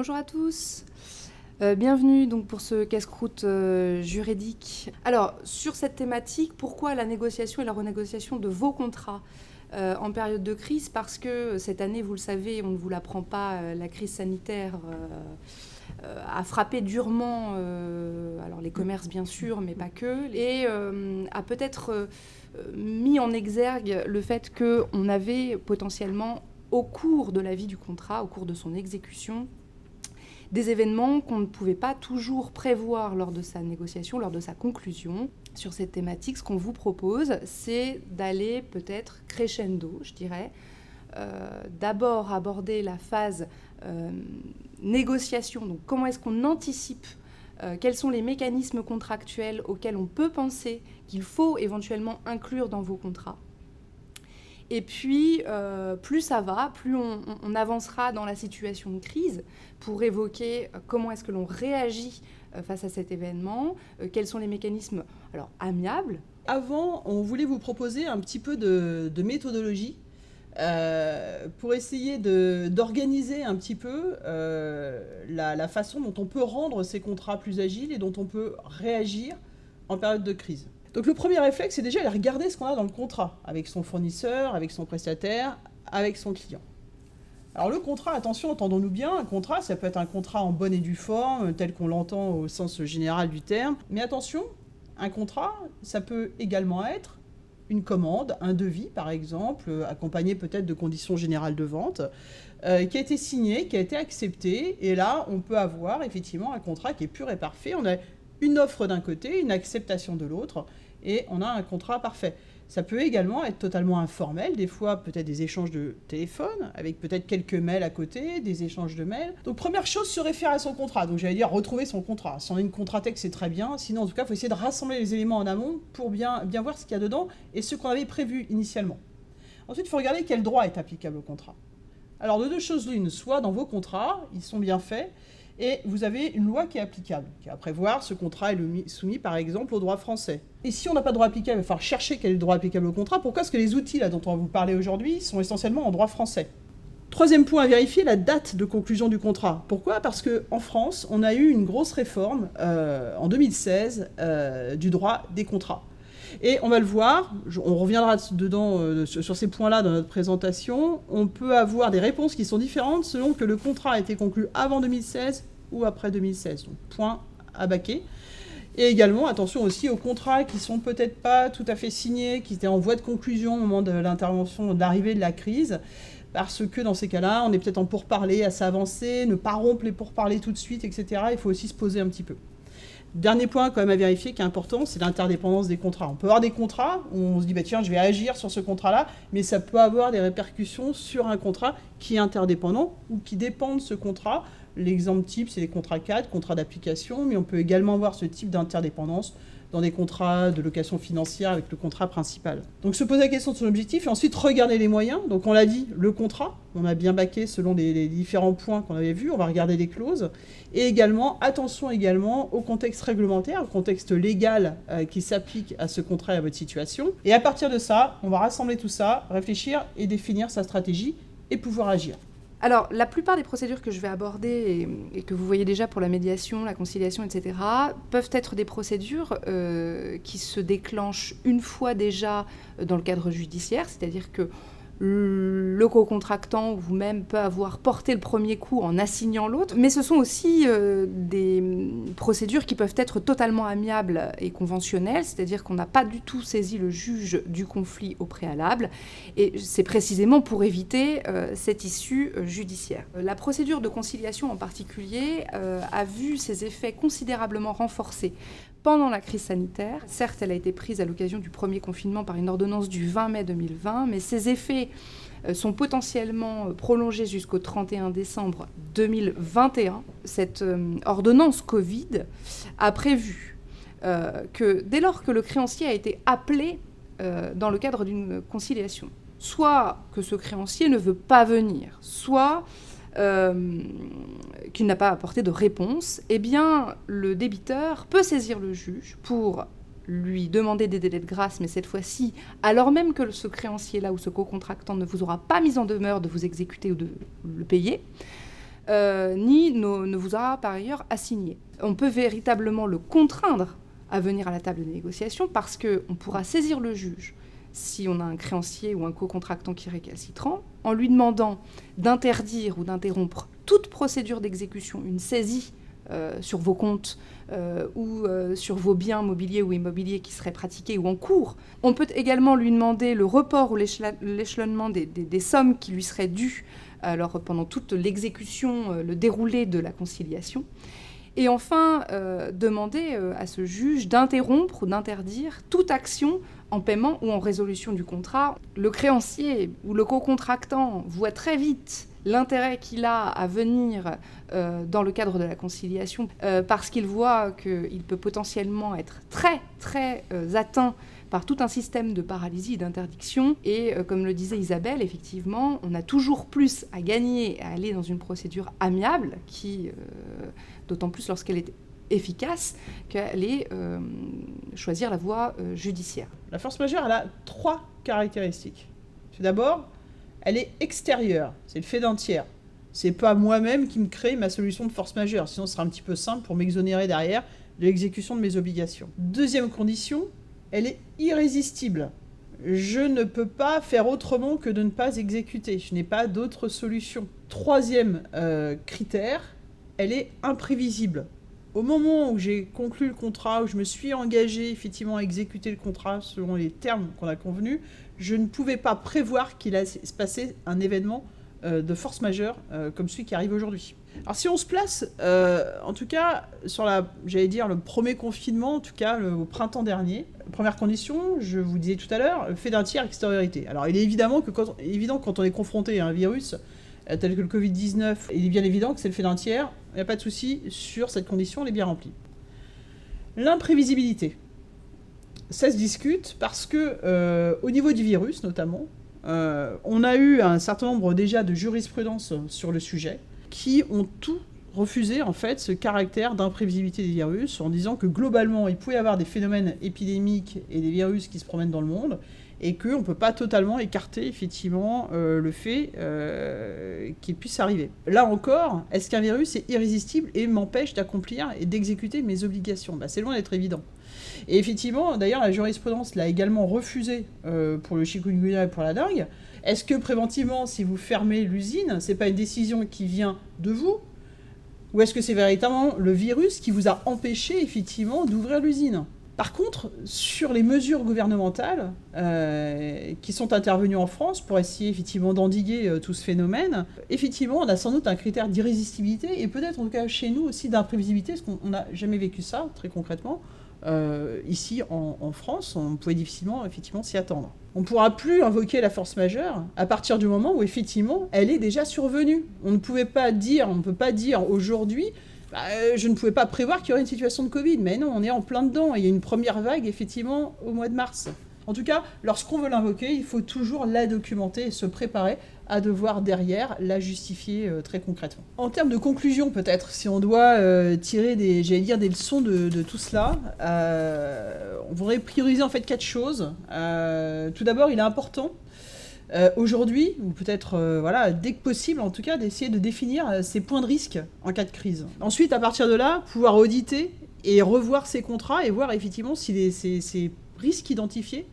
Bonjour à tous, bienvenue donc pour ce casse-croûte juridique. Alors, sur cette thématique, pourquoi la négociation et la renégociation de vos contrats en période de crise? Parce que cette année, vous le savez, on ne vous l'apprend pas, la crise sanitaire a frappé durement alors les commerces bien sûr, mais pas que, et a peut-être mis en exergue le fait qu'on avait potentiellement, au cours de la vie du contrat, au cours de son exécution, des événements qu'on ne pouvait pas toujours prévoir lors de sa négociation, lors de sa conclusion. Sur cette thématique, ce qu'on vous propose, c'est d'aller peut-être crescendo, je dirais. D'abord aborder la phase négociation, donc comment est-ce qu'on anticipe, quels sont les mécanismes contractuels auxquels on peut penser qu'il faut éventuellement inclure dans vos contrats. Et puis, plus ça va, plus on avancera dans la situation de crise pour évoquer comment est-ce que l'on réagit face à cet événement, quels sont les mécanismes amiables. Avant, on voulait vous proposer un petit peu de méthodologie pour essayer d'organiser un petit peu la façon dont on peut rendre ces contrats plus agiles et dont on peut réagir en période de crise. Donc le premier réflexe, c'est déjà aller regarder ce qu'on a dans le contrat, avec son fournisseur, avec son prestataire, avec son client. Alors le contrat, attention, entendons-nous bien, un contrat, ça peut être un contrat en bonne et due forme, tel qu'on l'entend au sens général du terme. Mais attention, un contrat, ça peut également être une commande, un devis par exemple, accompagné peut-être de conditions générales de vente, qui a été signé, qui a été accepté. Et là, on peut avoir effectivement un contrat qui est pur et parfait. On a une offre d'un côté, une acceptation de l'autre, et on a un contrat parfait. Ça peut également être totalement informel, des fois peut-être des échanges de téléphone, avec peut-être quelques mails à côté, des échanges de mails. Donc première chose, se référer à son contrat. Donc j'allais dire retrouver son contrat. Si on a une contratech, c'est très bien. Sinon, en tout cas, il faut essayer de rassembler les éléments en amont pour bien voir ce qu'il y a dedans et ce qu'on avait prévu initialement. Ensuite, il faut regarder quel droit est applicable au contrat. Alors de deux choses l'une, soit dans vos contrats, ils sont bien faits, et vous avez une loi qui est applicable, qui va prévoir ce contrat est soumis par exemple au droit français. Et si on n'a pas de droit applicable, il va falloir chercher quel est le droit applicable au contrat. Pourquoi? Parce que les outils là, dont on va vous parler aujourd'hui sont essentiellement en droit français. Troisième point à vérifier, la date de conclusion du contrat. Pourquoi? Parce qu'en France, on a eu une grosse réforme en 2016 du droit des contrats. Et on va le voir, on reviendra dedans sur ces points-là dans notre présentation. On peut avoir des réponses qui sont différentes selon que le contrat a été conclu avant 2016 ou après 2016. Donc point à baquer. Et également, attention aussi aux contrats qui sont peut-être pas tout à fait signés, qui étaient en voie de conclusion au moment de l'intervention, de l'arrivée de la crise. Parce que dans ces cas-là, on est peut-être en pourparlers assez avancé, ne pas rompre les pourparlers tout de suite, etc. Il faut aussi se poser un petit peu. Dernier point quand même à vérifier qui est important, c'est l'interdépendance des contrats. On peut avoir des contrats où on se dit tiens, je vais agir sur ce contrat-là, mais ça peut avoir des répercussions sur un contrat qui est interdépendant ou qui dépend de ce contrat. L'exemple type, c'est les contrats cadres, contrats d'application, mais on peut également avoir ce type d'interdépendance dans des contrats de location financière avec le contrat principal. Donc se poser la question de son objectif et ensuite regarder les moyens. Donc on l'a dit, le contrat, on a bien baqué selon les différents points qu'on avait vus, on va regarder les clauses. Et également, attention également au contexte réglementaire, au contexte légal qui s'applique à ce contrat et à votre situation. Et à partir de ça, on va rassembler tout ça, réfléchir et définir sa stratégie et pouvoir agir. Alors, la plupart des procédures que je vais aborder et que vous voyez déjà pour la médiation, la conciliation, etc., peuvent être des procédures qui se déclenchent une fois déjà dans le cadre judiciaire, c'est-à-dire que le co-contractant ou vous-même peut avoir porté le premier coup en assignant l'autre, mais ce sont aussi des procédures qui peuvent être totalement amiables et conventionnelles, c'est-à-dire qu'on n'a pas du tout saisi le juge du conflit au préalable, et c'est précisément pour éviter cette issue judiciaire. La procédure de conciliation en particulier a vu ses effets considérablement renforcés pendant la crise sanitaire. Certes, elle a été prise à l'occasion du premier confinement par une ordonnance du 20 mai 2020, mais ses effets sont potentiellement prolongés jusqu'au 31 décembre 2021. Cette ordonnance Covid a prévu que dès lors que le créancier a été appelé dans le cadre d'une conciliation, soit que ce créancier ne veut pas venir, soit qu'il n'a pas apporté de réponse, eh bien, le débiteur peut saisir le juge pour lui demander des délais de grâce, mais cette fois-ci, alors même que ce créancier-là ou ce co-contractant ne vous aura pas mis en demeure de vous exécuter ou de le payer, ni ne vous aura par ailleurs assigné. On peut véritablement le contraindre à venir à la table de négociation parce qu'on pourra saisir le juge si on a un créancier ou un co-contractant qui est récalcitrant, en lui demandant d'interdire ou d'interrompre toute procédure d'exécution, une saisie sur vos comptes ou sur vos biens mobiliers ou immobiliers qui seraient pratiqués ou en cours. On peut également lui demander le report ou l'échelonnement des sommes qui lui seraient dues alors, pendant toute l'exécution, le déroulé de la conciliation. Et enfin, demander à ce juge d'interrompre ou d'interdire toute action en paiement ou en résolution du contrat. Le créancier ou le co-contractant voit très vite l'intérêt qu'il a à venir dans le cadre de la conciliation parce qu'il voit qu'il peut potentiellement être très, très atteint par tout un système de paralysie et d'interdiction. Et comme le disait Isabelle, effectivement, on a toujours plus à gagner à aller dans une procédure amiable, d'autant plus lorsqu'elle est efficace, qu'à aller choisir la voie judiciaire. La force majeure, elle a 3 caractéristiques. Tout d'abord, elle est extérieure, c'est le fait d'un tiers. C'est pas moi-même qui me crée ma solution de force majeure, sinon ce sera un petit peu simple pour m'exonérer derrière de l'exécution de mes obligations. Deuxième condition, elle est irrésistible. Je ne peux pas faire autrement que de ne pas exécuter. Je n'ai pas d'autre solution. Troisième critère, elle est imprévisible. Au moment où j'ai conclu le contrat, où je me suis engagé effectivement à exécuter le contrat selon les termes qu'on a convenus, je ne pouvais pas prévoir qu'il allait se passer un événement de force majeure comme celui qui arrive aujourd'hui. Alors si on se place, en tout cas, sur le premier confinement, en tout cas au printemps dernier, première condition, je vous disais tout à l'heure, le fait d'un tiers extériorité. Alors il est évident que quand on est confronté à un virus tel que le Covid-19, il est bien évident que c'est le fait d'un tiers, il n'y a pas de souci sur cette condition, elle est bien remplie. L'imprévisibilité. Ça se discute parce que, au niveau du virus notamment, on a eu un certain nombre déjà de jurisprudences sur le sujet qui ont tout refusé en fait ce caractère d'imprévisibilité des virus en disant que globalement il pouvait y avoir des phénomènes épidémiques et des virus qui se promènent dans le monde et qu'on ne peut pas totalement écarter effectivement le fait qu'il puisse arriver. Là encore, est-ce qu'un virus est irrésistible et m'empêche d'accomplir et d'exécuter mes obligations ? C'est loin d'être évident. Et effectivement, d'ailleurs, la jurisprudence l'a également refusé pour le chikungunya et pour la dengue. Est-ce que préventivement, si vous fermez l'usine, c'est pas une décision qui vient de vous ? Ou est-ce que c'est véritablement le virus qui vous a empêché effectivement d'ouvrir l'usine ? Par contre, sur les mesures gouvernementales qui sont intervenues en France pour essayer effectivement d'endiguer tout ce phénomène, effectivement, on a sans doute un critère d'irrésistibilité et peut-être en tout cas chez nous aussi d'imprévisibilité, parce qu'on n'a jamais vécu ça très concrètement. Ici en France, on pouvait difficilement effectivement s'y attendre. On ne pourra plus invoquer la force majeure à partir du moment où effectivement elle est déjà survenue. On ne peut pas dire aujourd'hui je ne pouvais pas prévoir qu'il y aurait une situation de Covid, mais non, on est en plein dedans. Il y a une première vague, effectivement, au mois de mars. En tout cas, lorsqu'on veut l'invoquer, il faut toujours la documenter et se préparer à devoir derrière la justifier très concrètement. En termes de conclusion, peut-être, si on doit tirer des leçons de tout cela, on voudrait prioriser en fait 4 choses. Tout d'abord, il est important aujourd'hui, ou peut-être dès que possible en tout cas, d'essayer de définir ses points de risque en cas de crise. Ensuite, à partir de là, pouvoir auditer et revoir ses contrats et voir effectivement si ces risques identifiés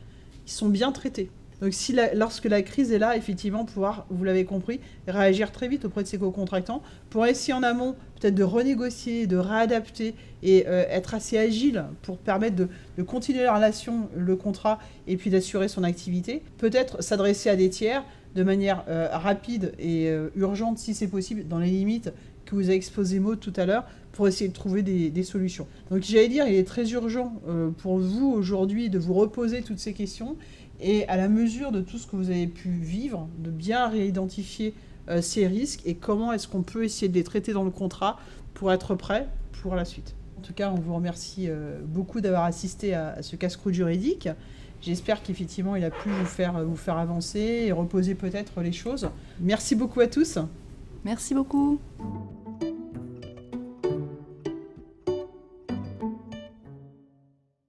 ils sont bien traités. Donc lorsque la crise est là, effectivement, pouvoir, vous l'avez compris, réagir très vite auprès de ses co-contractants pour essayer en amont peut-être de renégocier, de réadapter et être assez agile pour permettre de continuer la relation, le contrat et puis d'assurer son activité. Peut-être s'adresser à des tiers de manière rapide et urgente si c'est possible, dans les limites que vous avez exposé Maud tout à l'heure, pour essayer de trouver des solutions. Donc j'allais dire, il est très urgent pour vous aujourd'hui de vous reposer toutes ces questions et à la mesure de tout ce que vous avez pu vivre, de bien réidentifier ces risques et comment est-ce qu'on peut essayer de les traiter dans le contrat pour être prêt pour la suite. En tout cas, on vous remercie beaucoup d'avoir assisté à ce casse-croûte juridique. J'espère qu'effectivement, il a pu vous faire avancer et reposer peut-être les choses. Merci beaucoup à tous. Merci beaucoup.